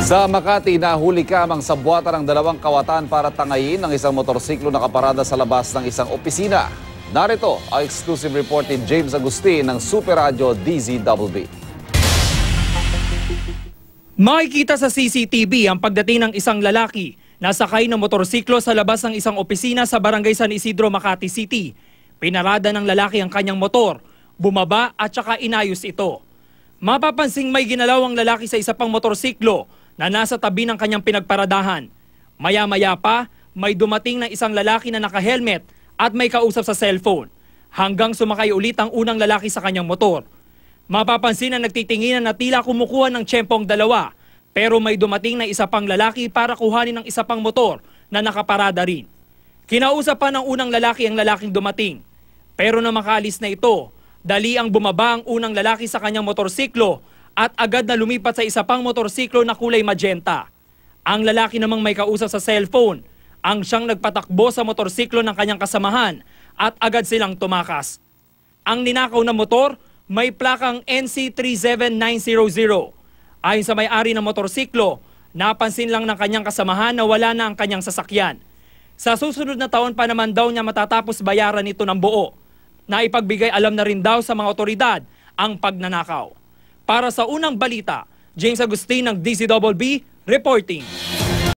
Sa Makati, nahuli kamang sabwatan ng dalawang kawatan para tangayin ng isang motorsiklo na kaparada sa labas ng isang opisina. Narito ang exclusive report ni James Agustin ng Super Radio DZBB. Makikita sa CCTV ang pagdating ng isang lalaki na sakay ng motorsiklo sa labas ng isang opisina sa Barangay San Isidro, Makati City. Pinarada ng lalaki ang kanyang motor, bumaba at saka inayos ito. Mapapansing may ginalaw ang lalaki sa isa pang motorsiklo na nasa tabi ng kanyang pinagparadahan. Maya-maya pa, may dumating ng isang lalaki na naka-helmet at may kausap sa cellphone, hanggang sumakay ulit ang unang lalaki sa kanyang motor. Mapapansin na nagtitinginan na tila kumukuha ng tiyempong dalawa, pero may dumating na isa pang lalaki para kuhanin ng isa pang motor na nakaparada rin. Kinausap pa ng unang lalaki ang lalaking dumating, pero na makaalis na ito, dali ang bumaba ang unang lalaki sa kanyang motorsiklo at agad na lumipat sa isa pang motorsiklo na kulay magenta. Ang lalaki namang may kausap sa cellphone ang siyang nagpatakbo sa motorsiklo ng kanyang kasamahan at agad silang tumakas. Ang ninakaw na motor may plakang NC37900. Ayon sa may-ari ng motorsiklo, napansin lang ng kanyang kasamahan na wala na ang kanyang sasakyan. Sa susunod na taon pa naman daw niya matatapos bayaran ito ng buo. Naipagbigay alam na rin daw sa mga otoridad ang pagnanakaw. Para sa unang balita, James Agustin ng DZBB reporting.